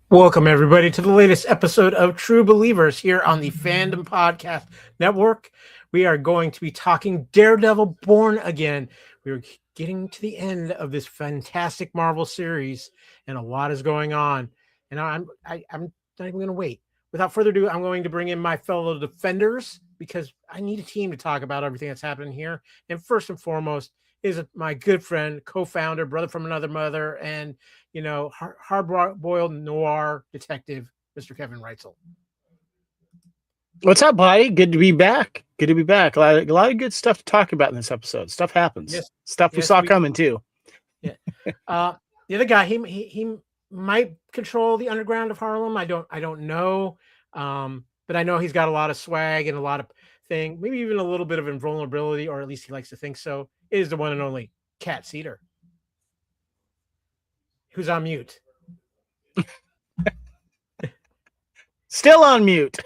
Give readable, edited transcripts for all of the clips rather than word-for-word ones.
Welcome, everybody, to the latest episode of True Believers here on the Fandom Podcast Network. We are going to be talking Daredevil Born Again. We're getting to the end of this fantastic Marvel series, and a lot is going on. And I'm not even going to wait. Without further ado, I'm going to bring in my fellow defenders because I need a team to talk about everything that's happening here. And first and foremost is my good friend, co-founder, brother from another mother, and hard-boiled noir detective, Mr. Kevin Reitzel. What's up, buddy? Good to be back. Good to be back. A lot of good stuff to talk about in this episode. Stuff happens. Yes. Stuff we saw coming too. Yeah. The other guy, he might control the underground of Harlem. I don't know. But I know he's got a lot of swag and a lot of thing, maybe even a little bit of invulnerability, or at least he likes to think so. It is the one and only Cat Cedar, who's on mute. Still on mute.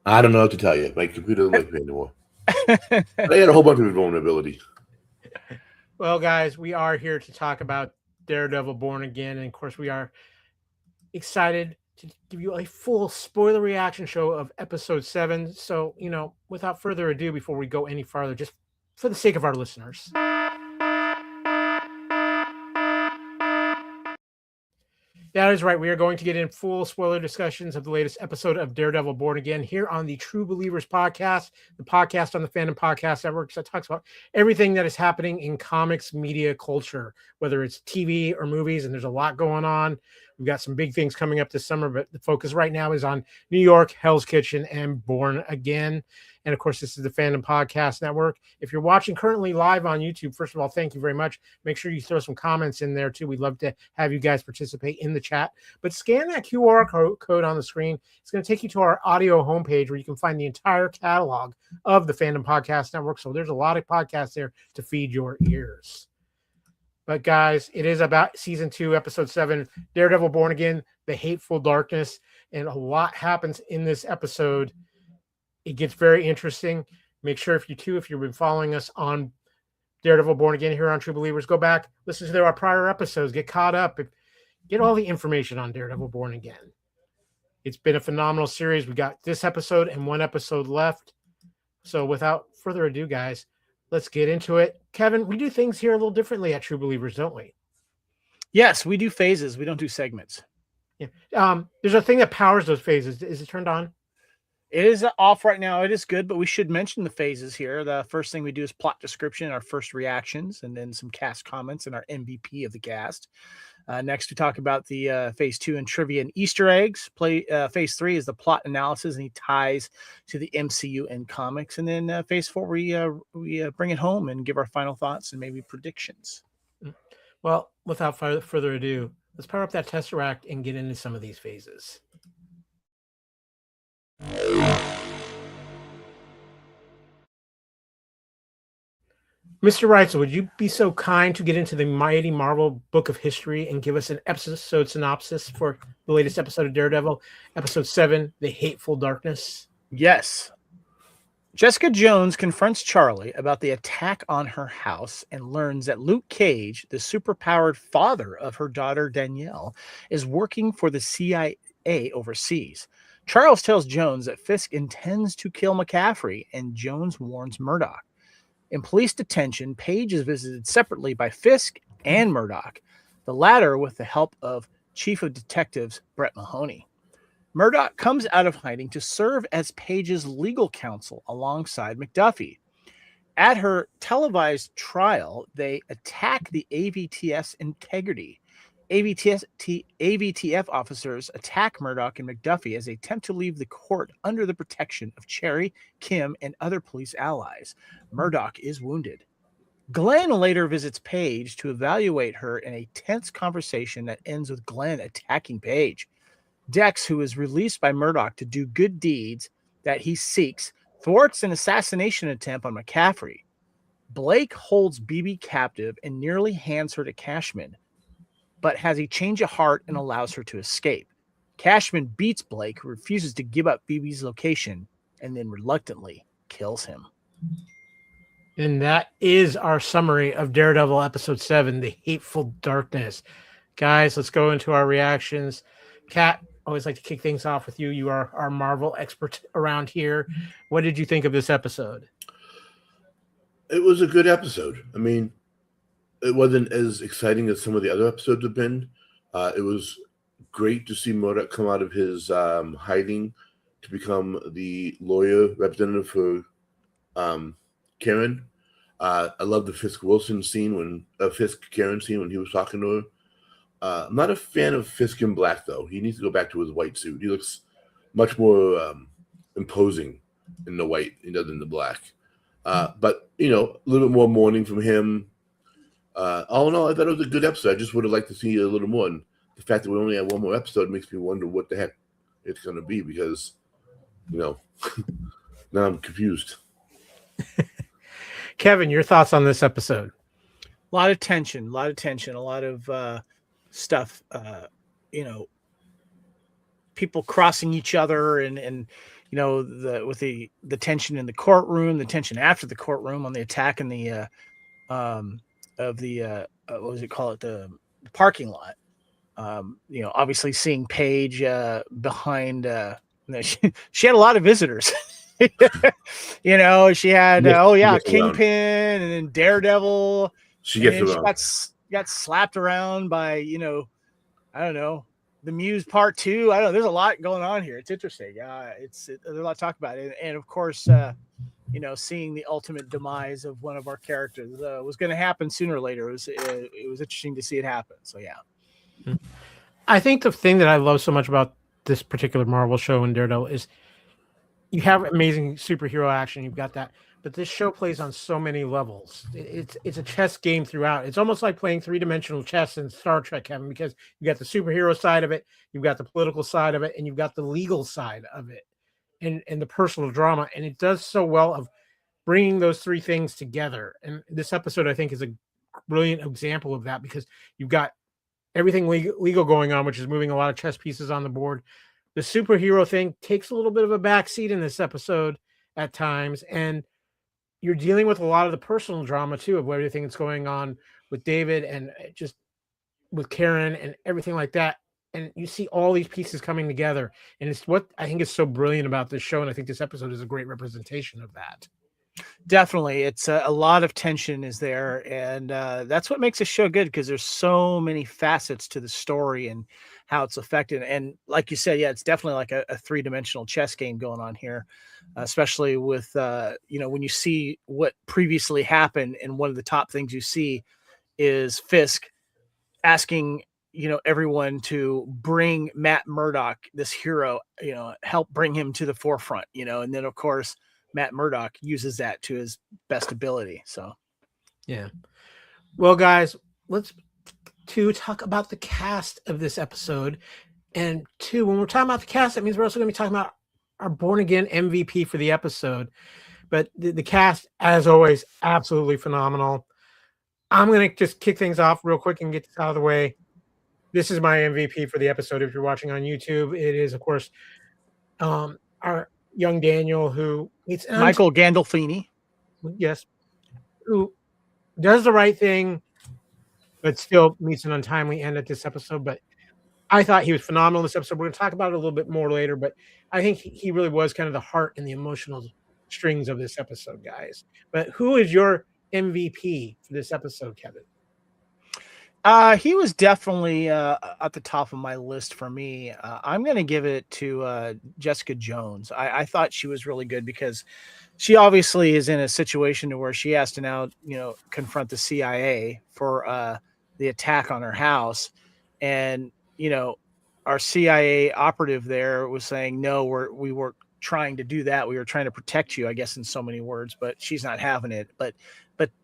I don't know what to tell you. My computer doesn't like me anymore. I had a whole bunch of vulnerability. Well, guys, we are here to talk about Daredevil Born Again. And of course, we are excited to give you a full spoiler reaction show of episode 7. So, without further ado, before we go any farther, just for the sake of our listeners, that is right. We are going to get in full spoiler discussions of the latest episode of Daredevil Born Again here on the True Believers Podcast, the podcast on the Fandom Podcast Network that talks about everything that is happening in comics, media, culture, whether it's TV or movies, and there's a lot going on. We've got some big things coming up this summer, but the focus right now is on New York, Hell's Kitchen, and Born Again. And of course, this is the Fandom Podcast Network. If you're watching currently live on YouTube, first of all, thank you very much. Make sure you throw some comments in there too. We'd love to have you guys participate in the chat. But scan that QR code on the screen. It's going to take you to our audio homepage where you can find the entire catalog of the Fandom Podcast Network. So there's a lot of podcasts there to feed your ears. But guys, it is about season 2, episode 7, Daredevil Born Again, the Hateful Darkness. And a lot happens in this episode. It gets very interesting. Make sure if you've been following us on Daredevil Born Again here on True Believers, go back, listen to our prior episodes, get caught up, get all the information on Daredevil Born Again. It's been a phenomenal series. We got this episode and one episode left. So without further ado, guys, let's get into it. Kevin, we do things here a little differently at True Believers, don't we? Yes, we do phases. We don't do segments. Yeah. There's a thing that powers those phases. Is it turned on? It is off right now. It is good, but we should mention the phases here. The first thing we do is plot description, our first reactions, and then some cast comments and our MVP of the cast. Next, we talk about the phase 2 and trivia and Easter eggs. Phase 3 is the plot analysis, and he ties to the MCU and comics. And then phase 4, we bring it home and give our final thoughts and maybe predictions. Well, without further ado, let's power up that Tesseract and get into some of these phases. Mr. Reitzel, would you be so kind to get into the mighty Marvel Book of History and give us an episode synopsis for the latest episode of Daredevil, episode 7, The Hateful Darkness? Yes. Jessica Jones confronts Charlie about the attack on her house and learns that Luke Cage, the superpowered father of her daughter Danielle, is working for the CIA overseas. Charles tells Jones that Fisk intends to kill McCaffrey, and Jones warns Murdock. In police detention, Page is visited separately by Fisk and Murdock, the latter with the help of Chief of Detectives Brett Mahoney. Murdock comes out of hiding to serve as Page's legal counsel alongside McDuffie. At her televised trial, they attack the AVTS integrity. AVTF officers attack Murdock and McDuffie as they attempt to leave the court under the protection of Cherry, Kim, and other police allies. Murdock is wounded. Glenn later visits Page to evaluate her in a tense conversation that ends with Glenn attacking Page. Dex, who is released by Murdock to do good deeds that he seeks, thwarts an assassination attempt on McCaffrey. Blake holds BB captive and nearly hands her to Cashman, but has a change of heart and allows her to escape. Cashman beats Blake, who refuses to give up BB's location, and then reluctantly kills him. And that is our summary of Daredevil episode 7, The Hateful Darkness. Guys, let's go into our reactions. Kat, always like to kick things off with you. You are our Marvel expert around here. What did you think of this episode? It was a good episode. I mean, it wasn't as exciting as some of the other episodes have been. It was great to see Murdock come out of his hiding to become the lawyer representative for Karen. I love the Fisk Wilson scene Fisk Karen scene when he was talking to her. I'm not a fan of Fisk in black though. He needs to go back to his white suit. He looks much more imposing in the white than in the black. But a little bit more mourning from him. All in all, I thought it was a good episode. I just would have liked to see a little more. And the fact that we only have one more episode makes me wonder what the heck it's going to be because, now I'm confused. Kevin, your thoughts on this episode? A lot of tension, a lot of stuff, people crossing each other and with the tension in the courtroom, the tension after the courtroom on the attack in the what was it called, the parking lot. Obviously seeing Paige behind she had a lot of visitors. She had Kingpin and then Daredevil. She gets around. She got slapped around by I don't know, the Muse Part 2. I don't know. There's a lot going on here. It's interesting. There's a lot to talk about, and of course, seeing the ultimate demise of one of our characters was going to happen sooner or later. It was interesting to see it happen. So yeah, I think the thing that I love so much about this particular Marvel show and Daredevil is you have amazing superhero action. You've got that. But this show plays on so many levels. It's a chess game throughout. It's almost like playing three-dimensional chess in Star Trek, Kevin, because you got the superhero side of it, you've got the political side of it, and you've got the legal side of it, and the personal drama. And it does so well of bringing those three things together. And this episode, I think, is a brilliant example of that because you've got everything legal going on, which is moving a lot of chess pieces on the board. The superhero thing takes a little bit of a backseat in this episode at times, and you're dealing with a lot of the personal drama too of everything that's going on with David and just with Karen and everything like that. And you see all these pieces coming together. And it's what I think is so brilliant about this show. And I think this episode is a great representation of that. Definitely. It's a lot of tension is there. And that's what makes a show good because there's so many facets to the story and how it's affected. And like you said, yeah, it's definitely like a three-dimensional chess game going on here, especially with, when you see what previously happened. And one of the top things you see is Fisk asking, everyone to bring Matt Murdock, this hero, help bring him to the forefront, and then of course, Matt Murdock uses that to his best ability. So, yeah. Well, guys, let's talk about the cast of this episode. And two, when we're talking about the cast, that means we're also going to be talking about our Born Again MVP for the episode. But the cast, as always, absolutely phenomenal. I'm going to just kick things off real quick and get this out of the way. This is my MVP for the episode. If you're watching on YouTube, it is, of course, our young Daniel, who it's Michael Gandolfini. Yes, who does the right thing, but still meets an untimely end at this episode. But I thought he was phenomenal in this episode. We're going to talk about it a little bit more later, but I think he really was kind of the heart and the emotional strings of this episode, guys. But who is your MVP for this episode, Kevin? He was definitely at the top of my list for me. I'm going to give it to Jessica Jones. I thought she was really good because she obviously is in a situation where she has to now, confront the CIA for the attack on her house. And, our CIA operative there was saying, no, we weren't trying to do that. We were trying to protect you, I guess, in so many words, but she's not having it. But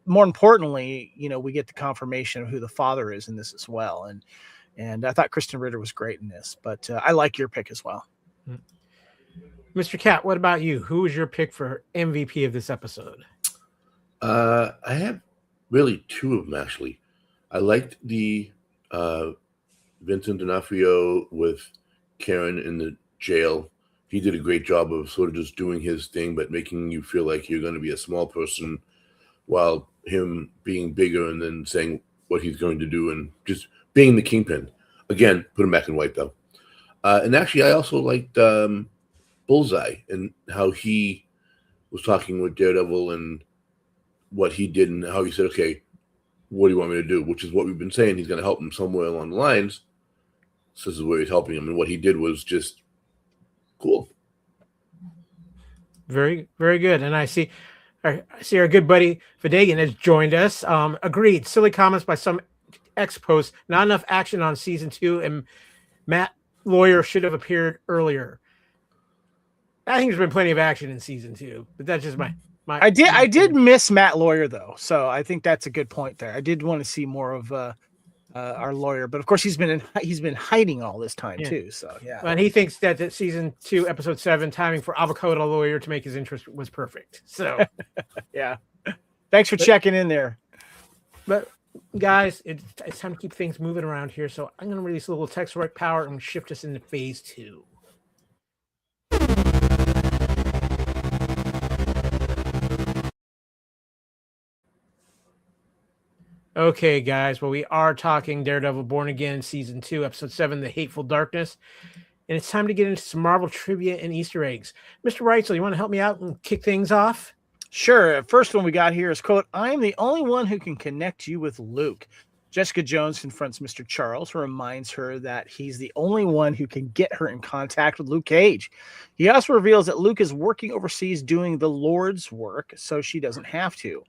more importantly, we get the confirmation of who the father is in this as well. And I thought Kristen Ritter was great in this, but I like your pick as well. Mr. Cat, what about you? Who was your pick for MVP of this episode? I have really two of them, actually. I liked the Vincent D'Onofrio with Karen in the jail. He did a great job of sort of just doing his thing, but making you feel like you're going to be a small person while him being bigger and then saying what he's going to do, and just being the Kingpin. Again, put him back in white though. And actually, I also liked Bullseye and how he was talking with Daredevil and what he did and how he said, "Okay, what do you want me to do?" Which is what we've been saying. He's going to help him somewhere along the lines. So this is where he's helping him, and what he did was just cool. Very, very good. And I see our good buddy Vidagan has joined us. Agreed. Silly comments by some ex-posts. Not enough action on season 2, and Matt Lawyer should have appeared earlier. I think there's been plenty of action in season 2, but that's just my. I did miss Matt Lawyer though, so I think that's a good point there. I did want to see more of our lawyer, but of course he's been hiding all this time too. So yeah, and he thinks that season 2, episode 7, timing for Avocado Lawyer to make his interest was perfect. So yeah, thanks for checking in there. But guys, it's time to keep things moving around here. So I'm going to release a little text right power and shift us into phase 2. Okay, guys. Well, we are talking Daredevil Born Again, Season 2, Episode 7, The Hateful Darkness. And it's time to get into some Marvel trivia and Easter eggs. Mr. Reitzel, you want to help me out and kick things off? Sure. First one we got here is, quote, "I'm the only one who can connect you with Luke." Jessica Jones confronts Mr. Charles, who reminds her that he's the only one who can get her in contact with Luke Cage. He also reveals that Luke is working overseas doing the Lord's work, so she doesn't have to.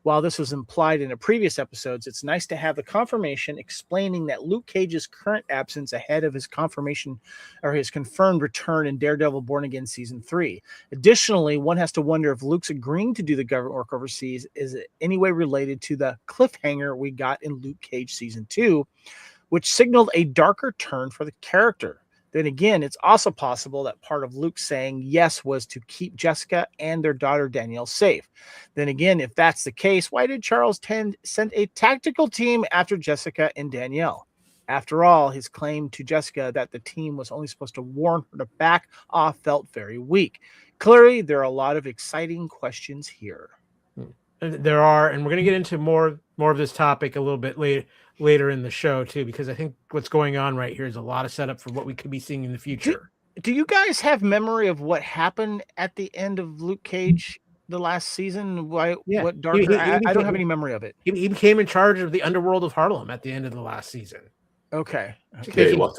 While this was implied in the previous episodes, it's nice to have the confirmation explaining that Luke Cage's current absence ahead of his confirmation or his confirmed return in Daredevil Born Again Season 3. Additionally, one has to wonder if Luke's agreeing to do the government work overseas is in any way related to the cliffhanger we got in Luke Cage Season 2, which signaled a darker turn for the character. Then again, it's also possible that part of Luke saying yes was to keep Jessica and their daughter Danielle safe. Then again, if that's the case, why did Charles send a tactical team after Jessica and Danielle? After all, his claim to Jessica that the team was only supposed to warn her to back off felt very weak. Clearly, there are a lot of exciting questions here. There are, and we're going to get into more of this topic a little bit later in the show too, because I think what's going on right here is a lot of setup for what we could be seeing in the future. Do you guys have memory of what happened at the end of Luke Cage the last season? What darker? I don't have any memory of it. He became in charge of the underworld of Harlem at the end of the last season. Okay. Yeah, he walked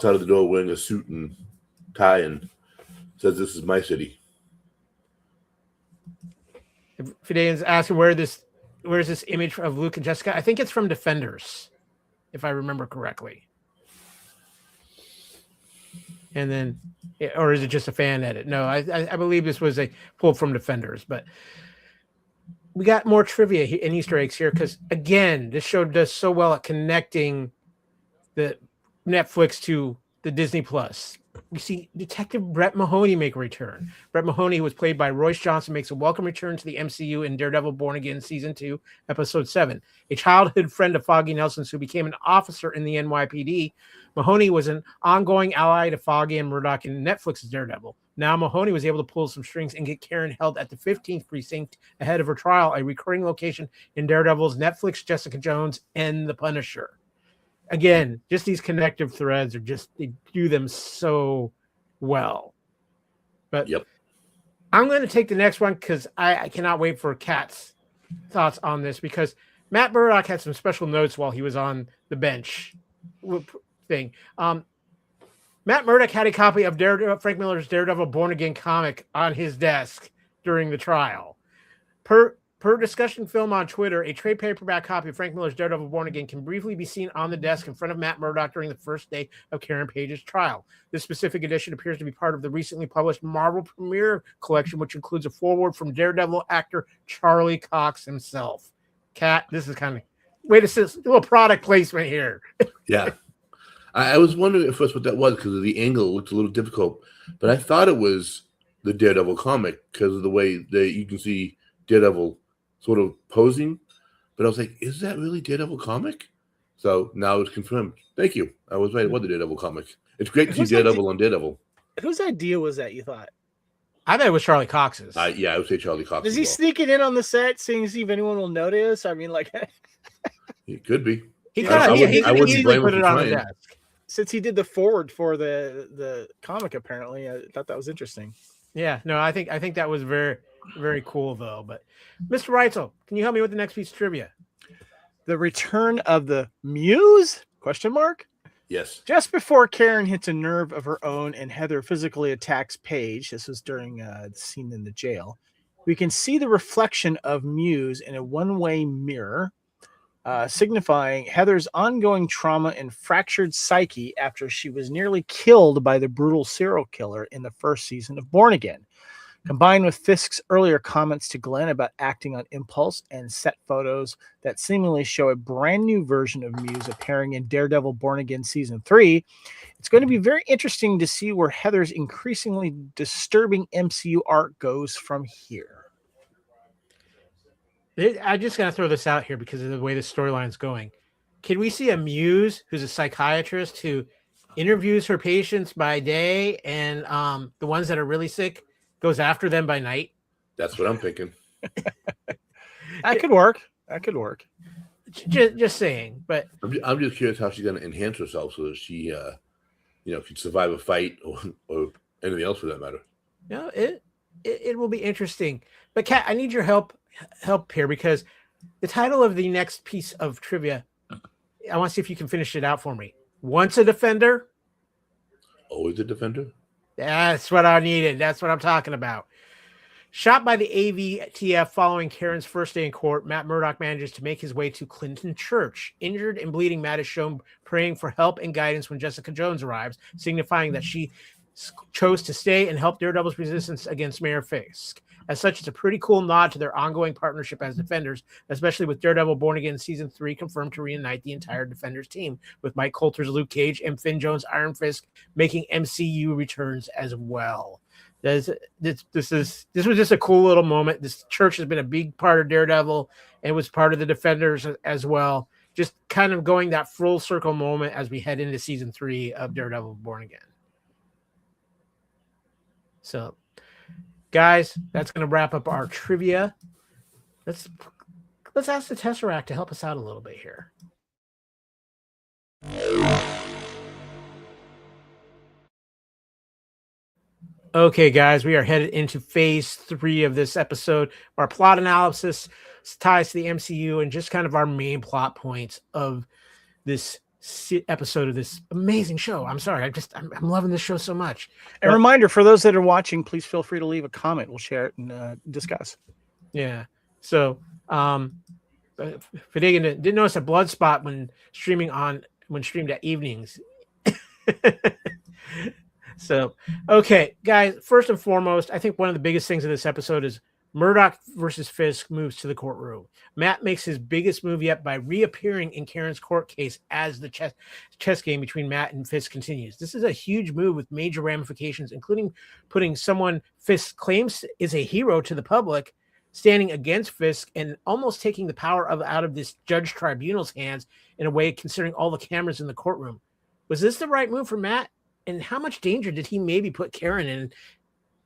out of the door wearing a suit and tie and says, "This is my city." Fidean's asking where's this image of Luke and Jessica? I think it's from Defenders, if I remember correctly. And then, or is it just a fan edit? No, I believe this was a pull from Defenders. But we got more trivia and Easter eggs here because, again, this show does so well at connecting the Netflix to the Disney Plus. We see Detective Brett Mahoney make a return. Brett Mahoney, who was played by Royce Johnson, makes a welcome return to the MCU in Daredevil Born Again Season 2, Episode 7. A childhood friend of Foggy Nelson's who became an officer in the NYPD, Mahoney was an ongoing ally to Foggy and Murdock in Netflix's Daredevil. Now Mahoney was able to pull some strings and get Karen held at the 15th precinct ahead of her trial, a recurring location in Daredevil's Netflix, Jessica Jones, and The Punisher. Again, just these connective threads they do them so well. But yep. I'm going to take the next one because I cannot wait for Kat's thoughts on this because Matt Murdock had some special notes while he was on the bench thing. Matt Murdock had a copy of Frank Miller's Daredevil Born Again comic on his desk during the trial. Per discussion film on Twitter, a trade paperback copy of Frank Miller's Daredevil Born Again can briefly be seen on the desk in front of Matt Murdock during the first day of Karen Page's trial. This specific edition appears to be part of the recently published Marvel Premiere collection, which includes a foreword from Daredevil actor Charlie Cox himself. Kat, this is kind of a little product placement here. Yeah. I was wondering at first what that was because of the angle. It looked a little difficult, but I thought it was the Daredevil comic because of the way that you can see Daredevil sort of posing, but I was like, is that really Daredevil comic? So now it's confirmed. Thank you. I was right. It was the Daredevil comic. It's great to see Daredevil on Daredevil. Whose idea was that, you thought? I thought it was Charlie Cox's. Yeah, I would say Charlie Cox. Is he sneaking in on the set, seeing if anyone will notice? I mean, like... It could be. He Yeah, kind of I wouldn't easily blame him put for it on the trying. desk. Since he did the forward for the comic, apparently, I thought that was interesting. Yeah, no, I think that was very, very cool though. But Mr. Reitzel, can you help me with the next piece of trivia? The return of the Muse? Question mark. Yes. Just before Karen hits a nerve of her own and Heather physically attacks Paige, this was during the scene in the jail, we can see the reflection of Muse in a one-way mirror, signifying Heather's ongoing trauma and fractured psyche after she was nearly killed by the brutal serial killer in the first season of Born Again. Combined with Fisk's earlier comments to Glenn about acting on impulse and set photos that seemingly show a brand new version of Muse appearing in Daredevil Born Again Season 3, it's going to be very interesting to see where Heather's increasingly disturbing MCU arc goes from here. I just got to throw this out here because of the way the storyline's going. Can we see a Muse who's a psychiatrist who interviews her patients by day and the ones that are really sick goes after them by night? That's what I'm thinking. That could work. That could work. Just saying. But I'm just curious how she's going to enhance herself so that she, could survive a fight or anything else for that matter. no, it will be interesting. But Kat, I need your help here because the title of the next piece of trivia, I want to see if you can finish it out for me. Once a defender. Always a defender? That's what I needed. That's what I'm talking about. Shot by the AVTF following Karen's first day in court, Matt Murdock manages to make his way to Clinton Church. Injured and bleeding, Matt is shown praying for help and guidance when Jessica Jones arrives, signifying that she chose to stay and help Daredevil's resistance against Mayor Fisk. As such, it's a pretty cool nod to their ongoing partnership as Defenders, especially with Daredevil Born Again Season 3 confirmed to reunite the entire Defenders team, with Mike Coulter's Luke Cage and Finn Jones' Iron Fist making MCU returns as well. This was just a cool little moment. This church has been a big part of Daredevil and was part of the Defenders as well. Just kind of going that full circle moment as we head into Season 3 of Daredevil Born Again. So, guys, that's going to wrap up our trivia. Let's ask the Tesseract to help us out a little bit here. Okay, guys, we are headed into phase 3 of this episode. Our plot analysis ties to the MCU and just kind of our main plot points of this episode of this amazing show. I'm sorry. I'm loving this show so much. A reminder for those that are watching, please feel free to leave a comment. We'll share it and discuss. Yeah. So, Fadigan didn't notice a blood spot when streamed at evenings. So, okay, guys, first and foremost, I think one of the biggest things of this episode is Murdock versus Fisk moves to the courtroom. Matt makes his biggest move yet by reappearing in Karen's court case as the chess game between Matt and Fisk continues. This is a huge move with major ramifications, including putting someone Fisk claims is a hero to the public standing against Fisk and almost taking the power out of this judge tribunal's hands in a way, considering all the cameras in the courtroom. Was this the right move for Matt? And how much danger did he maybe put Karen in?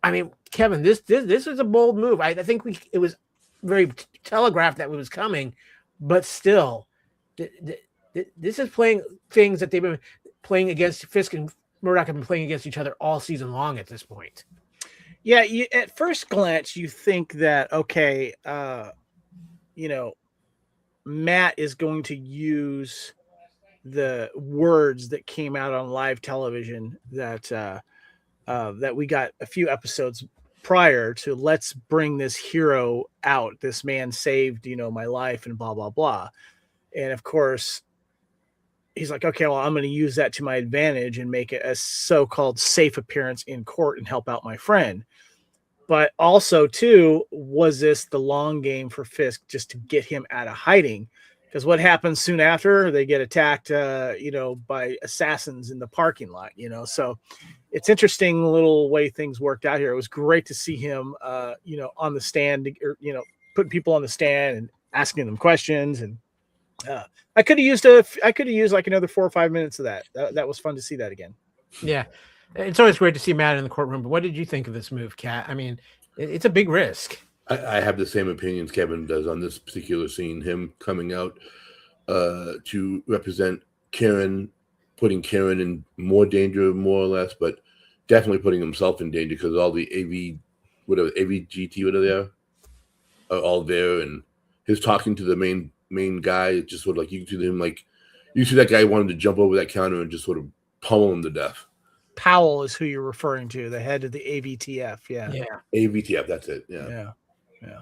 I mean, Kevin, this was a bold move. I think it was very telegraphed that it was coming, but still, this is playing things that they've been playing against. Fisk and Murdock have been playing against each other all season long at this point. Yeah, at first glance, you think that, okay, Matt is going to use the words that came out on live television that we got a few episodes prior to, let's bring this hero out. This man saved, my life and blah, blah, blah. And of course, he's like, okay, well, I'm going to use that to my advantage and make it a so-called safe appearance in court and help out my friend. But also, too, was this the long game for Fisk just to get him out of hiding? Because what happens soon after? They get attacked, by assassins in the parking lot, So it's interesting little way things worked out here. It was great to see him, on the stand, or, putting people on the stand and asking them questions. And I could have used like another 4 or 5 minutes of that. That was fun to see that again. Yeah. It's always great to see Matt in the courtroom, but what did you think of this move, Kat? I mean, it's a big risk. I have the same opinions Kevin does on this particular scene. Him coming out to represent Karen, putting Karen in more danger, more or less, but definitely putting himself in danger because all the AVGT, whatever they are all there, and his talking to the main guy, just sort of like you can see him like you see that guy wanted to jump over that counter and just sort of pummel him to death. Powell is who you're referring to, the head of the AVTF. Yeah. AVTF, that's it. Yeah.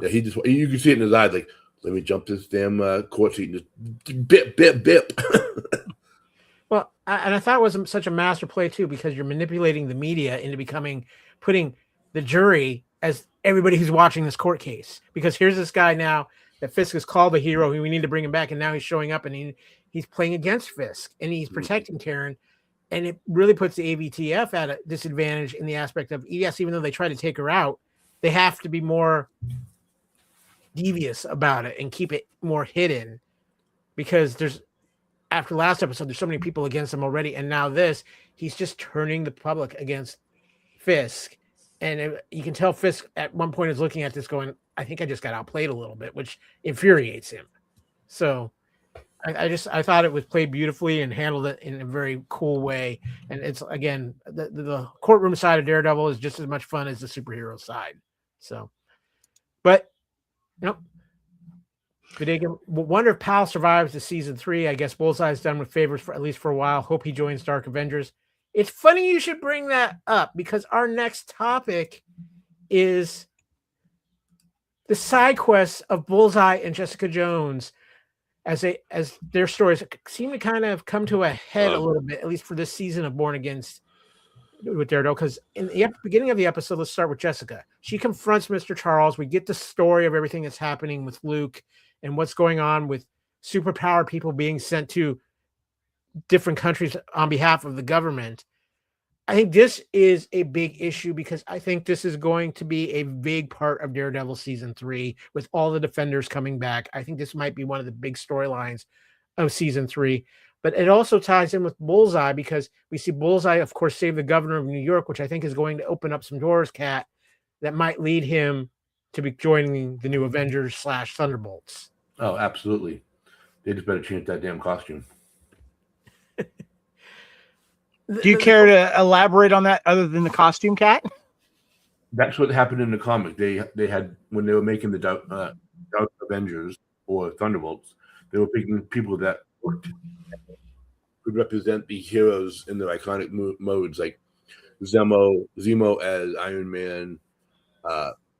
He just you can see it in his eyes, like, let me jump this damn court seat and just bip. Well, and I thought it was such a master play too, because you're manipulating the media into putting the jury as everybody who's watching this court case. Because here's this guy now that Fisk is called a hero, we need to bring him back, and now he's showing up and he's playing against Fisk and he's protecting Karen. And it really puts the AVTF at a disadvantage in the aspect of, yes, even though they try to take her out, they have to be more devious about it and keep it more hidden, because after last episode, there's so many people against him already. And now he's just turning the public against Fisk. And you can tell Fisk at one point is looking at this going, I think I just got outplayed a little bit, which infuriates him. So I thought it was played beautifully and handled it in a very cool way. And it's, again, the courtroom side of Daredevil is just as much fun as the superhero side. So, but, wonder if Powell survives to season 3. I guess Bullseye's done with favors for at least for a while. Hope he joins Dark Avengers. It's funny you should bring that up, because our next topic is the side quests of Bullseye and Jessica Jones as their stories seem to kind of come to a head a little bit, at least for this season of Born Again with Daredevil. Because in the beginning of the episode, let's start with Jessica. She confronts Mr. Charles. We get the story of everything that's happening with Luke and what's going on with superpowered people being sent to different countries on behalf of the government. I think this is a big issue, because I think this is going to be a big part of Daredevil season 3 with all the Defenders coming back. I think this might be one of the big storylines of season 3, but it also ties in with Bullseye, because we see Bullseye, of course, save the governor of New York, which I think is going to open up some doors, Kat, that might lead him to be joining the new Avengers / Thunderbolts. Oh, absolutely. They just better change that damn costume. Do you care to elaborate on that other than the costume, Kat? That's what happened in the comic. They had, when they were making the Dark Avengers or Thunderbolts, they were picking people that could represent the heroes in their iconic modes, like Zemo as Iron Man,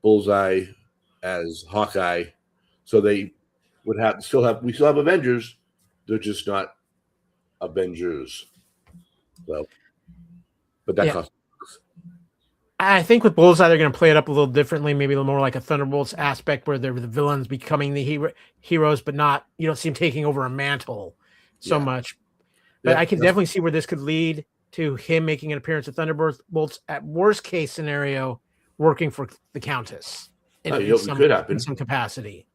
Bullseye as Hawkeye. So they would still have Avengers. They're just not Avengers. So, but that costs. I think with Bullseye, they're going to play it up a little differently, maybe a little more like a Thunderbolts aspect, where they're the villains becoming the heroes, but not, you don't see them taking over a mantle so much. But I can definitely see where this could lead to him making an appearance at Thunderbolts, at worst case scenario, working for the Countess in some capacity.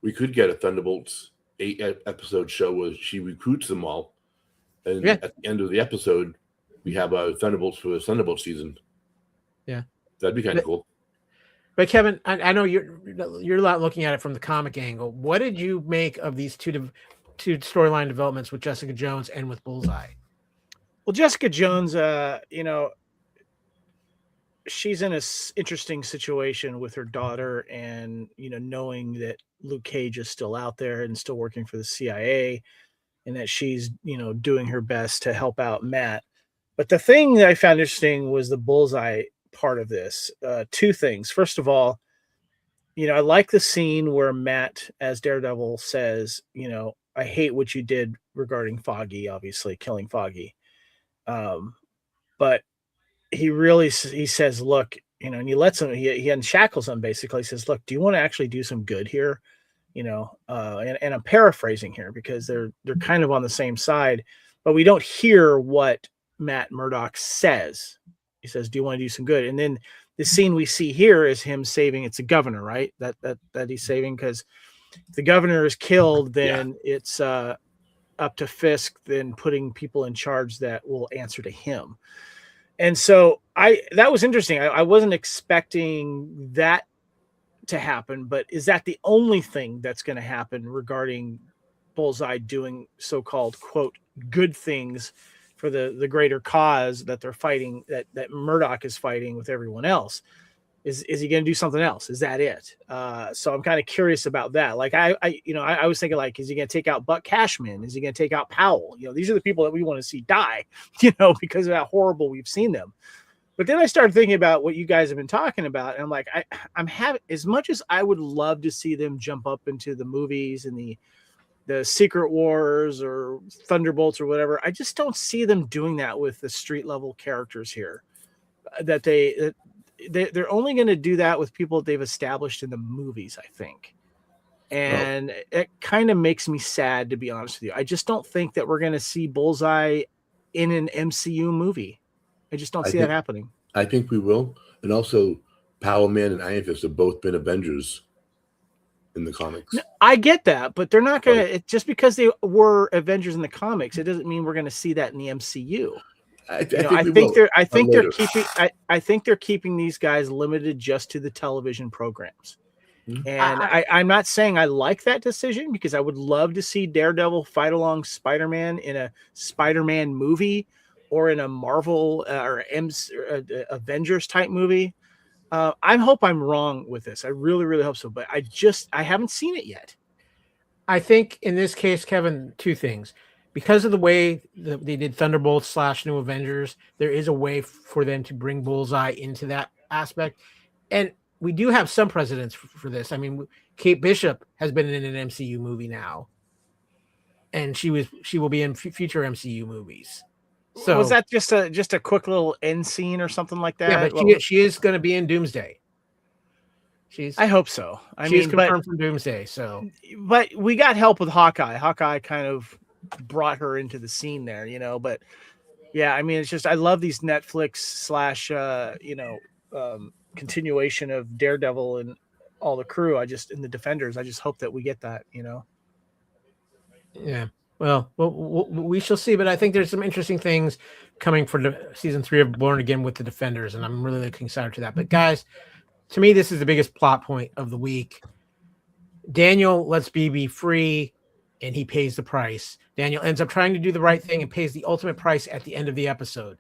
We could get a Thunderbolts 8-episode show where she recruits them all. And at the end of the episode, we have our Thunderbolts for the Thunderbolt season. Yeah, that'd be kind of cool. But Kevin, I know you're not looking at it from the comic angle. What did you make of these two storyline developments with Jessica Jones and with Bullseye? Well, Jessica Jones, she's in an interesting situation with her daughter, and knowing that Luke Cage is still out there and still working for the CIA. And that she's, doing her best to help out Matt. But the thing that I found interesting was the Bullseye part of this. 2 things. First of all, I like the scene where Matt, as Daredevil, says, I hate what you did regarding Foggy, obviously killing Foggy. But he says, look, and he lets him, he unshackles him basically. He says, look, do you want to actually do some good here? And I'm paraphrasing here because they're kind of on the same side, but we don't hear what Matt Murdock says. He says, do you want to do some good? And then the scene we see here is him saving, it's the governor, right? That he's saving, because if the governor is killed, then it's up to Fisk, then putting people in charge that will answer to him. And so that was interesting. I wasn't expecting that to happen, but is that the only thing that's going to happen regarding Bullseye doing so-called quote good things for the greater cause that they're fighting, that Murdock is fighting with everyone else. Is he going to do something else? Is that it? So I'm kind of curious about that. Like I was thinking, like, is he going to take out Buck Cashman? Is he going to take out Powell? These are the people that we want to see die, because of how horrible we've seen them. But then I started thinking about what you guys have been talking about, and I'm like, I'm having, as much as I would love to see them jump up into the movies and the Secret Wars or Thunderbolts or whatever, I just don't see them doing that with the street level characters here. That they're only going to do that with people that they've established in the movies, I think. And it kind of makes me sad, to be honest with you. I just don't think that we're going to see Bullseye in an MCU movie. I just don't see that happening. I think we will. And also, Power Man and Iron Fist have both been Avengers in the comics. No, I get that, but they're not going to, just because they were Avengers in the comics, it doesn't mean we're going to see that in the MCU. I think they're keeping these guys limited just to the television programs. Mm-hmm. And I'm not saying I like that decision, because I would love to see Daredevil fight along Spider-Man in a Spider-Man movie or in a Marvel or Avengers type movie. I hope I'm wrong with this. I really, really hope so. But I haven't seen it yet. I think in this case, Kevin, two things. Because of the way they did Thunderbolts / New Avengers, there is a way for them to bring Bullseye into that aspect. And we do have some precedents for this. I mean, Kate Bishop has been in an MCU movie now, and she will be in future MCU movies. So was that just a quick little end scene or something like that? Yeah, but she is going to be in Doomsday. I hope so. She's confirmed from Doomsday. So, but we got help with Hawkeye. Hawkeye kind of brought her into the scene there, But yeah, I mean, it's just I love these Netflix / continuation of Daredevil and all the crew. In the Defenders, I just hope that we get that. Yeah. Well, we shall see, but I think there's some interesting things coming for season 3 of Born Again with the Defenders, and I'm really looking forward to that. But guys, to me, this is the biggest plot point of the week. Daniel lets BB free, and he pays the price. Daniel ends up trying to do the right thing and pays the ultimate price at the end of the episode.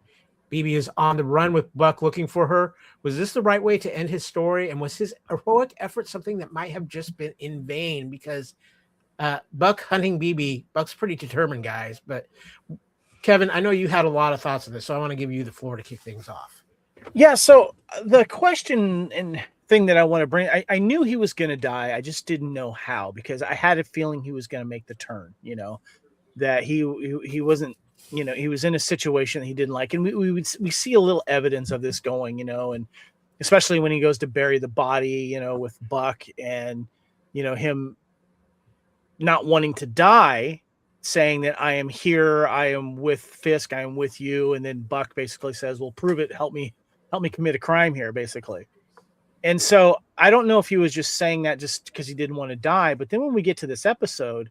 BB is on the run with Buck looking for her. Was this the right way to end his story? And was his heroic effort something that might have just been in vain? Because Buck hunting BB, Buck's pretty determined, guys. But Kevin, I know you had a lot of thoughts on this, so I want to give you the floor to kick things off. Yeah, so the question and thing that I want to bring, I knew he was going to die. I just didn't know how, because I had a feeling he was going to make the turn, that he wasn't, he was in a situation that he didn't like. And we see a little evidence of this going, and especially when he goes to bury the body, with Buck and, him not wanting to die, saying that I am here, I am with Fisk, I am with you. And then Buck basically says, well, prove it. Help me commit a crime here, basically. And so I don't know if he was just saying that just because he didn't want to die. But then when we get to this episode,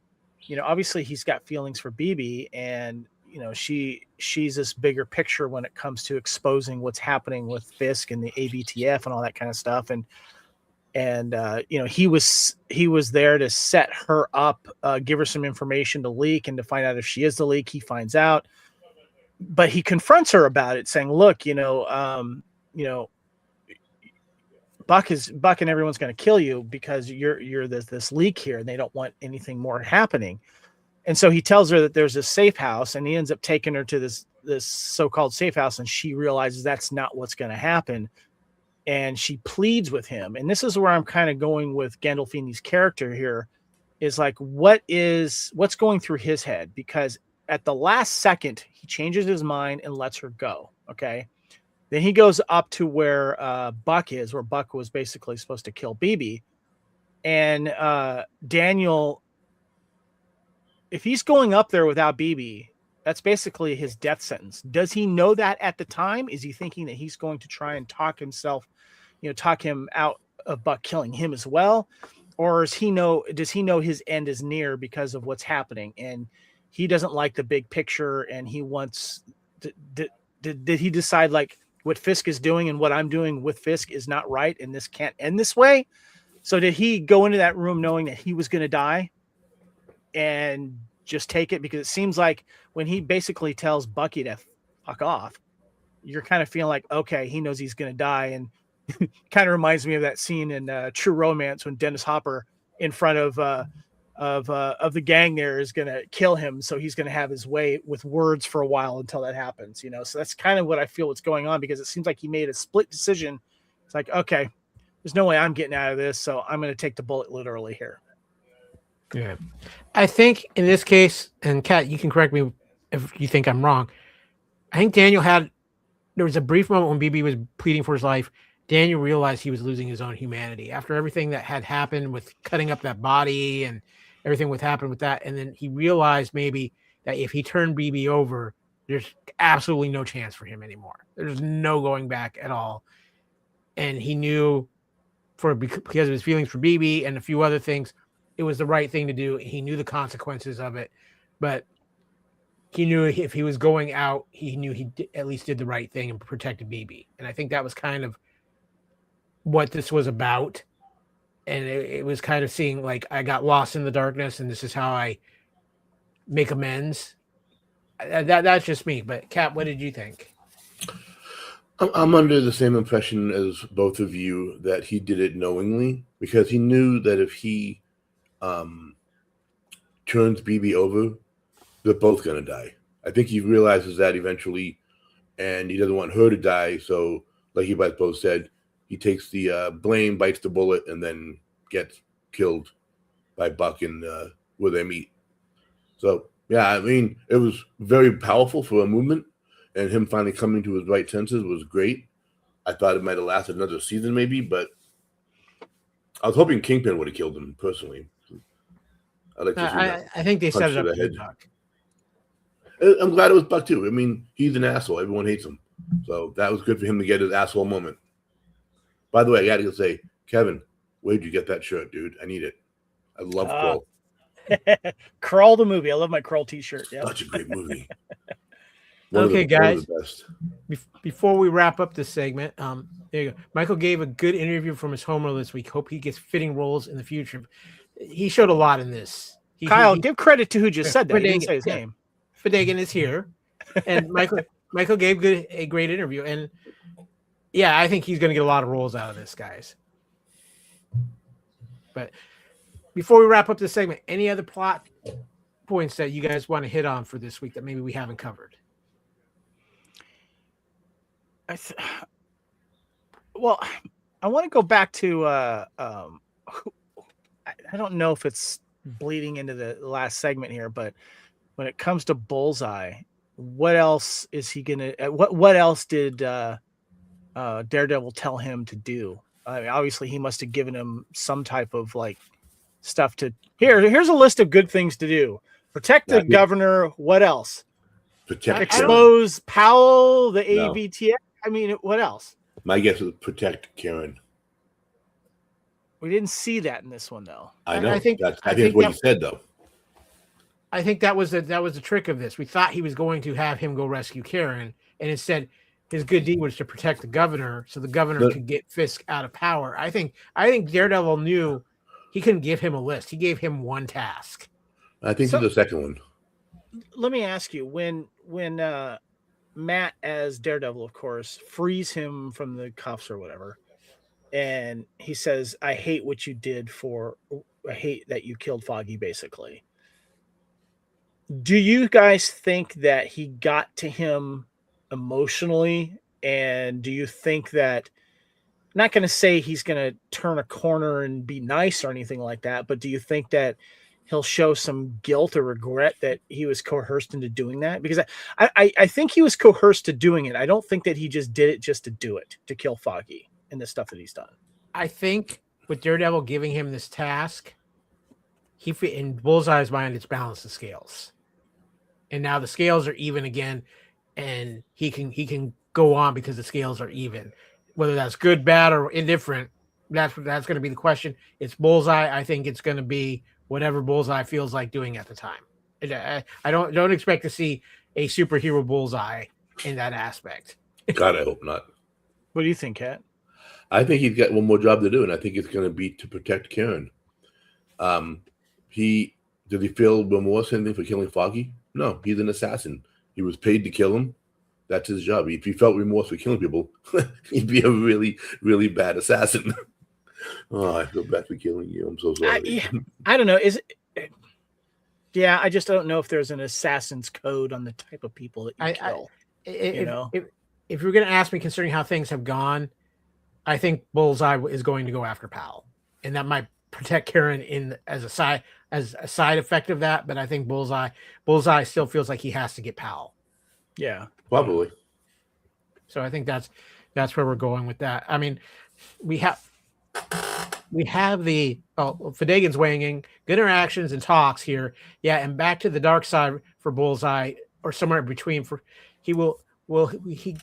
obviously he's got feelings for BB, and, she's this bigger picture when it comes to exposing what's happening with Fisk and the ABTF and all that kind of stuff. And he was there to set her up, give her some information to leak and to find out if she is the leak. He finds out, but he confronts her about it, saying, look, Buck and everyone's going to kill you because you're this leak here, and they don't want anything more happening. And so he tells her that there's a safe house, and he ends up taking her to this so-called safe house, and she realizes that's not what's going to happen. And she pleads with him. And this is where I'm kind of going with Gandolfini's character here, is like, what's going through his head? Because at the last second, he changes his mind and lets her go. Okay. Then he goes up to where Buck is, where Buck was basically supposed to kill BB. And Daniel, if he's going up there without BB, that's basically his death sentence. Does he know that at the time? Is he thinking that he's going to try and talk him out of Buck killing him as well? Or does he know his end is near because of what's happening? And he doesn't like the big picture, and he wants did he decide like what Fisk is doing and what I'm doing with Fisk is not right, and this can't end this way? So did he go into that room knowing that he was going to die? and just take it? Because it seems like when he basically tells Bucky to fuck off, you're kind of feeling like, okay, he knows he's going to die. And kind of reminds me of that scene in True Romance when Dennis Hopper in front of the gang there is going to kill him. So he's going to have his way with words for a while until that happens, you know? So that's kind of what I feel what's going on, because it seems like he made a split decision. It's like, okay, there's no way I'm getting out of this. So I'm going to take the bullet literally here. Yeah. I think in this case, and Kat, you can correct me if you think I'm wrong. I think there was a brief moment when BB was pleading for his life. Daniel realized he was losing his own humanity after everything that had happened with cutting up that body and everything what happened with that. And then he realized maybe that if he turned BB over, there's absolutely no chance for him anymore. There's no going back at all. And he knew because of his feelings for BB and a few other things, it was the right thing to do. He knew the consequences of it, but he knew if he was going out, he knew he at least did the right thing and protected BB. And I think that was kind of what this was about. And it was kind of seeing like, I got lost in the darkness and this is how I make amends. That's just me. But Kat, what did you think? I'm under the same impression as both of you that he did it knowingly, because he knew that if he turns BB over, they're both going to die. I think he realizes that eventually, and he doesn't want her to die. So, like you guys both said, he takes the blame, bites the bullet, and then gets killed by Buck and where they meet. So, yeah, I mean, it was very powerful for a movement, and him finally coming to his right senses was great. I thought it might have lasted another season maybe, but I was hoping Kingpin would have killed him personally. I'd like to see that. I think they set it up to Buck. I'm glad it was Buck too. I mean, he's an asshole. Everyone hates him. So that was good for him to get his asshole moment. By the way, I got to say, Kevin, where'd you get that shirt, dude? I need it. I love Krull. Krull the movie. I love my Krull t-shirt. Yep. Such a great movie. Okay, guys. Before we wrap up this segment, there you go. Michael gave a good interview from his homer this week. Hope he gets fitting roles in the future. He showed a lot in this. Kyle, give credit to who just said that. He didn't say his name. Fidegan is here, and Michael gave a great interview, and yeah, I think he's going to get a lot of roles out of this, guys. But before we wrap up this segment, any other plot points that you guys want to hit on for this week that maybe we haven't covered? Well, I want to go back to I don't know if it's bleeding into the last segment here, but when it comes to Bullseye, what else is he gonna? What else did Daredevil tell him to do? I mean, obviously, he must have given him some type of like stuff to. Here's a list of good things to do: protect the governor. What else? Expose Powell, the ABTF. I mean, what else? My guess is protect Karen. We didn't see that in this one, though. I know. I think that's what he said, though. I think that was the trick of this. We thought he was going to have him go rescue Karen, and instead, his good deed was to protect the governor, so the governor could get Fisk out of power. I think Daredevil knew he couldn't give him a list. He gave him one task. I think it's the second one. Let me ask you: when Matt, as Daredevil, of course, frees him from the cuffs or whatever, and he says, "I hate what you did I hate that you killed Foggy," basically. Do you guys think that he got to him emotionally? And do you think that, I'm not going to say he's going to turn a corner and be nice or anything like that, but do you think that he'll show some guilt or regret that he was coerced into doing that? Because I think he was coerced to doing it. I don't think that he just did it just to do it, to kill Foggy and the stuff that he's done. I think with Daredevil giving him this task, in Bullseye's mind, it's balanced the scales. And now the scales are even again, and he can go on because the scales are even. Whether that's good, bad, or indifferent, that's going to be the question. It's Bullseye. I think it's going to be whatever Bullseye feels like doing at the time. I don't expect to see a superhero Bullseye in that aspect. God, I hope not. What do you think, Kat? I think he's got one more job to do, and I think it's going to be to protect Karen. He Did he feel remorse anything for killing Foggy? No, he's an assassin. He was paid to kill him. That's his job. If he felt remorse for killing people, he'd be a really, really bad assassin. Oh, I feel bad for killing you. I'm so sorry. I don't know. Is it? Yeah, I just don't know if there's an assassin's code on the type of people that you kill. If you're going to ask me, considering how things have gone, I think Bullseye is going to go after Powell, and that might protect Karen as a side effect of that. But I think Bullseye still feels like he has to get Powell. Yeah, probably. So I think that's where we're going with that. I mean, we have the Fedegan's weighing in, good interactions and talks here. Yeah, and back to the dark side for Bullseye, or somewhere in between. Will he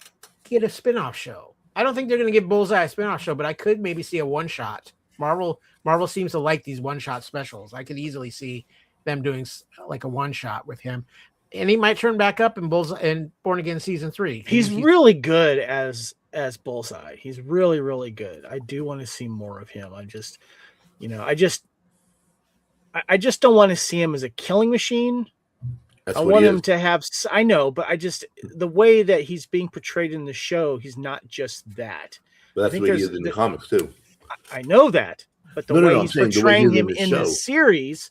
get a spinoff show? I don't think they're going to give Bullseye a spinoff show, but I could maybe see a one shot. Marvel seems to like these one shot specials. I could easily see them doing like a one shot with him, and he might turn back up in Born Again season 3. He's really good as Bullseye. He's really, really good. I do want to see more of him. I just don't want to see him as a killing machine. I want him to have, I know, but the way that he's being portrayed in the show, he's not just that. But that's the way he is in the comics too. I know that, but the way he's portraying him in the series,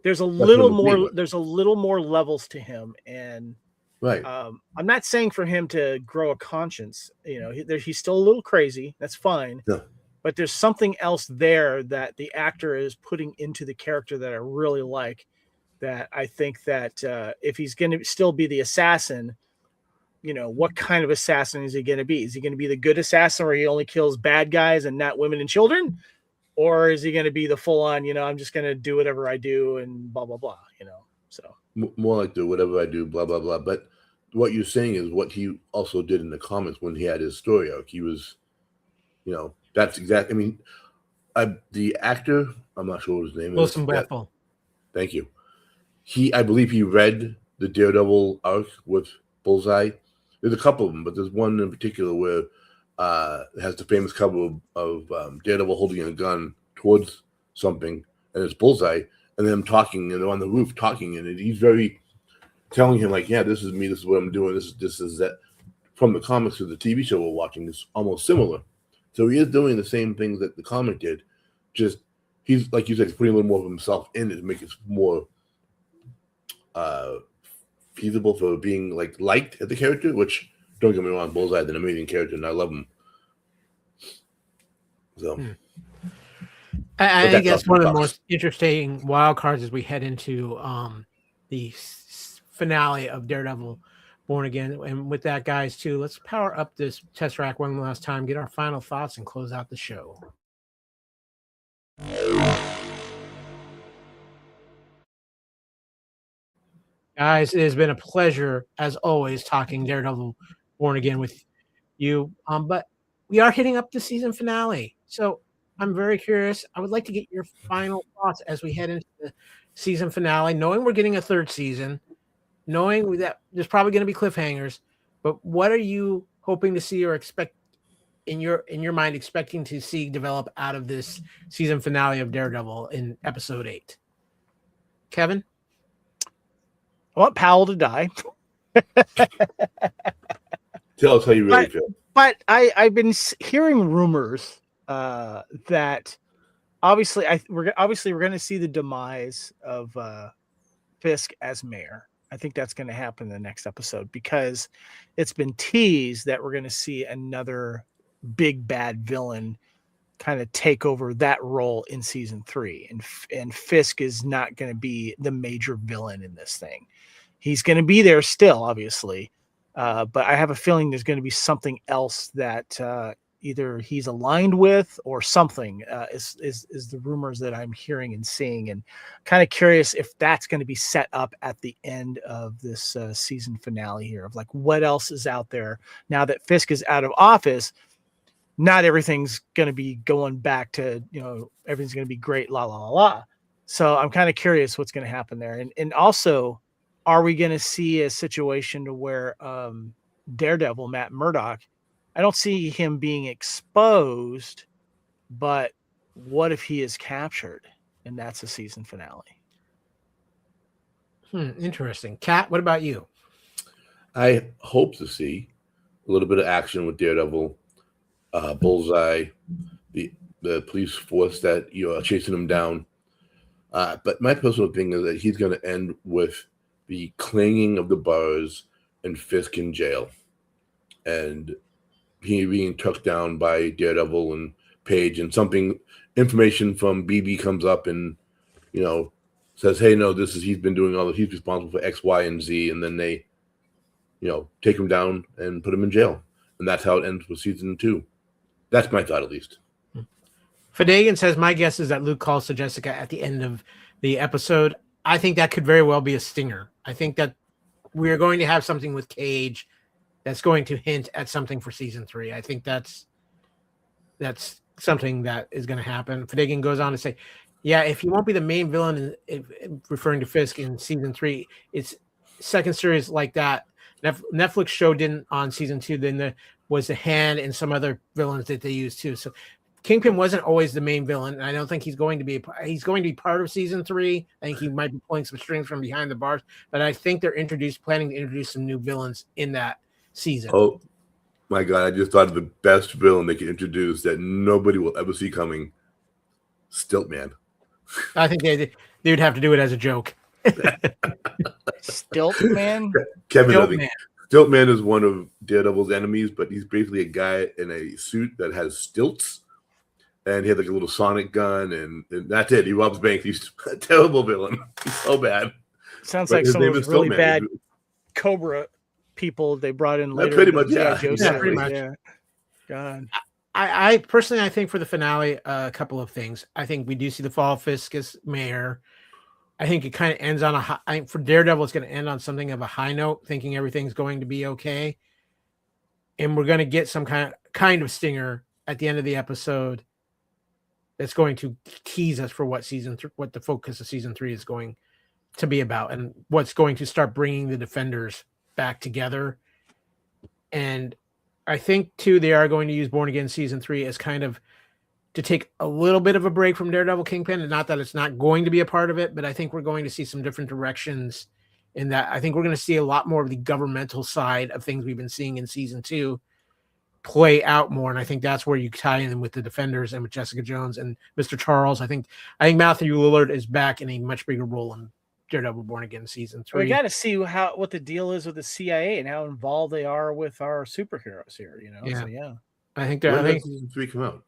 there's a little more levels to him. And right. I'm not saying for him to grow a conscience. He's still a little crazy. That's fine. Yeah. But there's something else there that the actor is putting into the character that I really like. That I think that if he's going to still be the assassin, what kind of assassin is he going to be? Is he going to be the good assassin where he only kills bad guys and not women and children? Or is he going to be the full on, I'm just going to do whatever I do and blah, blah, blah, so. More like do whatever I do, blah, blah, blah. But what you're saying is what he also did in the comics when he had his story arc. He was, that's exactly, the actor, I'm not sure what his name Wilson is. Fisk. Thank you. I believe he read the Daredevil arc with Bullseye. There's a couple of them, but there's one in particular where it has the famous cover of Daredevil holding a gun towards something, and it's Bullseye, and them talking, and they're on the roof talking, and he's very telling him like, yeah, this is me, this is what I'm doing, this is that. From the comics to the TV show we're watching is almost similar. So he is doing the same things that the comic did. Just he's like you said, he's putting a little more of himself in it to make it more feasible for being liked as a character, which don't get me wrong, Bullseye's an amazing character and I love him. So I think that's one of the most interesting wild cards as we head into the finale of Daredevil Born Again. And with that, guys, too, let's power up this Tesseract one last time, get our final thoughts, and close out the show. Guys, it has been a pleasure, as always, talking Daredevil Born Again with you. But we are hitting up the season finale. So I'm very curious. I would like to get your final thoughts as we head into the season finale, knowing we're getting a third season, knowing that there's probably going to be cliffhangers. But what are you hoping to see or expect in your mind, expecting to see develop out of this season finale of Daredevil in episode 8? Kevin? I want Powell to die. Tell us how you really feel. But I've been hearing rumors that obviously we're going to see the demise of Fisk as mayor. I think that's going to happen in the next episode because it's been teased that we're going to see another big bad villain kind of take over that role in season 3, and Fisk is not going to be the major villain in this thing. He's going to be there still, obviously, but I have a feeling there's going to be something else that either he's aligned with or something is the rumors that I'm hearing and seeing, and kind of curious if that's going to be set up at the end of this season finale here of what else is out there now that Fisk is out of office. Not everything's going to be going back to, everything's going to be great, la, la, la, la. So I'm kind of curious what's going to happen there. And also, are we going to see a situation to where Daredevil, Matt Murdock, I don't see him being exposed, but what if he is captured and that's a season finale? Interesting. Kat, what about you? I hope to see a little bit of action with Daredevil, Bullseye, the police force that are chasing him down. But my personal thing is that he's going to end with the clanging of the bars and Fisk in jail, and he being tucked down by Daredevil and Page, and information from BB comes up and says, "Hey, no, he's been doing all that. He's responsible for X, Y, and Z," and then they take him down and put him in jail. And that's how it ends with season 2. That's my thought, at least. Fadagan says, my guess is that Luke calls to Jessica at the end of the episode. I think that could very well be a stinger. I think that we're going to have something with Cage that's going to hint at something for season 3. I think that's something that is going to happen. Fadagan goes on to say, yeah, if he won't be the main villain, referring to Fisk in season 3, it's second series like that. Netflix showed in on season 2, then there was the Hand and some other villains that they used too. So Kingpin wasn't always the main villain, and I don't think he's going to be part of season 3. I think he might be pulling some strings from behind the bars, but I think they're planning to introduce some new villains in that season. Oh my God, I just thought of the best villain they could introduce that nobody will ever see coming. Stiltman. I think they would have to do it as a joke. Stiltman? Kevin Stiltman. Stiltman is one of Daredevil's enemies, but he's basically a guy in a suit that has stilts, and he had like a little sonic gun, and that's it. He robs banks. He's a terrible villain. He's so bad. Sounds like some of those really bad Cobra people they brought in later. Pretty much, yeah. Pretty much. Yeah. God. I personally, I think for the finale, a couple of things. I think we do see the fall of Fisk as mayor. I think it kind of ends on I think for Daredevil, it's going to end on something of a high note, thinking everything's going to be okay. And we're going to get some kind of stinger at the end of the episode that's going to tease us for what what the focus of season 3 is going to be about, and what's going to start bringing the Defenders back together. And I think too, they are going to use Born Again season 3 as kind of to take a little bit of a break from Daredevil Kingpin, and not that it's not going to be a part of it, but I think we're going to see some different directions in that. I think we're going to see a lot more of the governmental side of things we've been seeing in season 2 play out more. And I think that's where you tie in with the Defenders and with Jessica Jones and Mr. Charles. I think Matthew Lillard is back in a much bigger role in Daredevil Born Again season 3. We got to see what the deal is with the CIA and how involved they are with our superheroes here. Yeah. So, yeah. I think when does season 3 come out?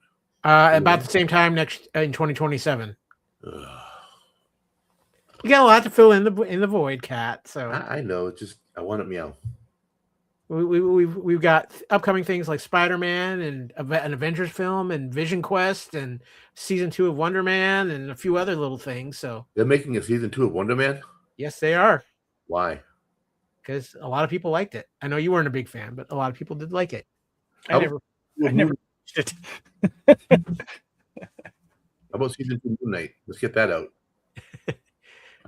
About the same time in 2027. You got a lot to fill in the void, Kat. So I know. It's just I want it meow. We've got upcoming things like Spider-Man and an Avengers film and Vision Quest and season 2 of Wonder Man and a few other little things. So they're making a season 2 of Wonder Man? Yes, they are. Why? Because a lot of people liked it. I know you weren't a big fan, but a lot of people did like it. I never watched it. How about season 2 Moon Knight? Let's get that out.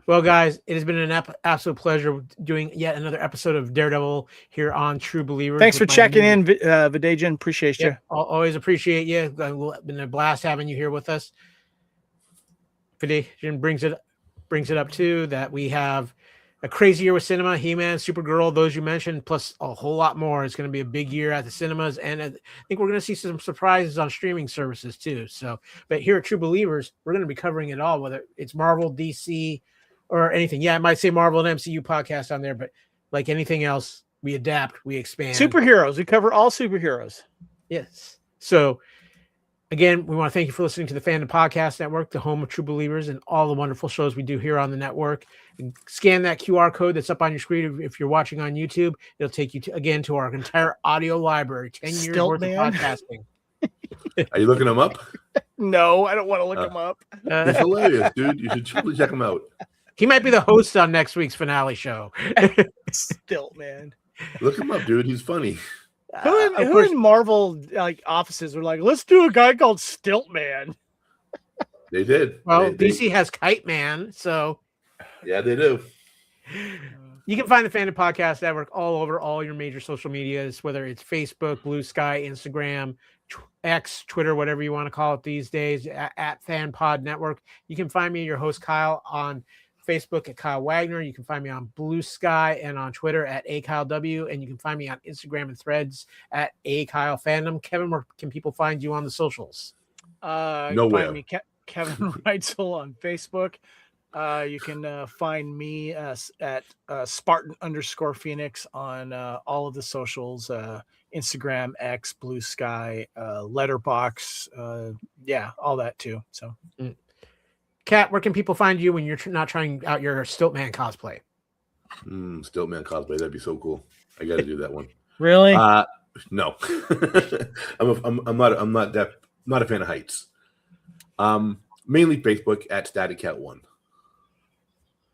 Well, guys, it has been an absolute pleasure doing yet another episode of Daredevil here on True Believers. Thanks for checking in, Vidajan. Appreciate you. Always appreciate you. It's been a blast having you here with us. Vidajan brings it up too that we have a crazy year with cinema, He-Man, Supergirl, those you mentioned, plus a whole lot more. It's going to be a big year at the cinemas, and I think we're going to see some surprises on streaming services too. So, but here at True Believers, we're going to be covering it all, whether it's Marvel, DC, or anything. Yeah, I might say Marvel and MCU podcast on there, but like anything else, we adapt, we expand. Superheroes. We cover all superheroes. Yes. So again, we want to thank you for listening to the Fandom Podcast Network, the home of True Believers and all the wonderful shows we do here on the network. And scan that QR code that's up on your screen. If you're watching on YouTube, it'll take you to our entire audio library, 10 years worth of podcasting. Are you looking them up? No, I don't want to look them up. It's hilarious, dude. You should totally check them out. He might be the host on next week's finale show. Stiltman. Look him up, dude. He's funny. Who in Marvel offices were like, let's do a guy called Stiltman? They did. Well, DC has Kite Man, so yeah, they do. You can find the Fandom Podcast Network all over all your major social medias, whether it's Facebook, Blue Sky, Instagram, X, Twitter, whatever you want to call it these days, at FanPod Network. You can find me, your host Kyle, on Facebook at Kyle Wagner. You can find me on Blue Sky and on Twitter at AKyleW. And you can find me on Instagram and Threads at AKyleFandom. Kevin, where can people find you on the socials? You can Nowhere. find me Kevin Reitzel on Facebook. You can find me at Spartan_Phoenix on all of the socials, Instagram, X, Blue Sky, Letterbox, all that too. So, Kat, where can people find you when you're not trying out your Stiltman cosplay? Stiltman cosplay, that'd be so cool. I got to do that one. really? No, I'm not a fan of heights. Mainly Facebook at StaticCat1.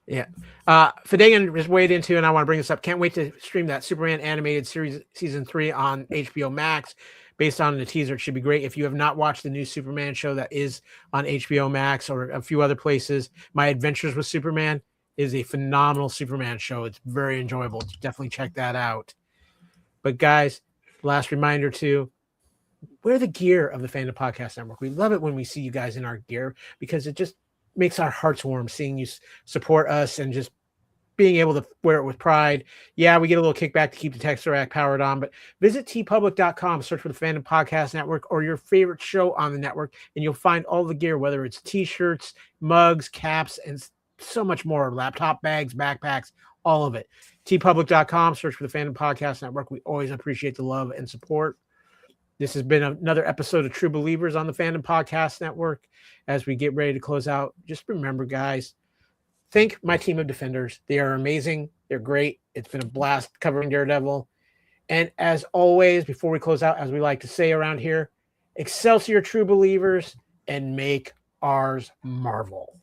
Yeah. Fidegan just weighed into, and I want to bring this up. Can't wait to stream that Superman animated series season 3 on HBO Max based on the teaser. It should be great. If you have not watched the new Superman show that is on HBO Max or a few other places, My Adventures with Superman is a phenomenal Superman show. It's very enjoyable. Definitely check that out. But guys, last reminder too, wear the gear of the Fandom Podcast Network. We love it when we see you guys in our gear because it just makes our hearts warm seeing you support us and just being able to wear it with pride. Yeah, we get a little kickback to keep the Texture Rack powered on, but visit tpublic.com, search for the Fandom Podcast Network or your favorite show on the network, and you'll find all the gear, whether it's t-shirts, mugs, caps, and so much more, laptop bags, backpacks, all of it. tpublic.com, search for the Fandom Podcast Network. We always appreciate the love and support. This has been another episode of True Believers on the Fandom Podcast Network. As we get ready to close out, just remember, guys, thank my team of defenders. They are amazing. They're great. It's been a blast covering Daredevil. And as always, before we close out, as we like to say around here, Excelsior, True Believers, and make ours marvel.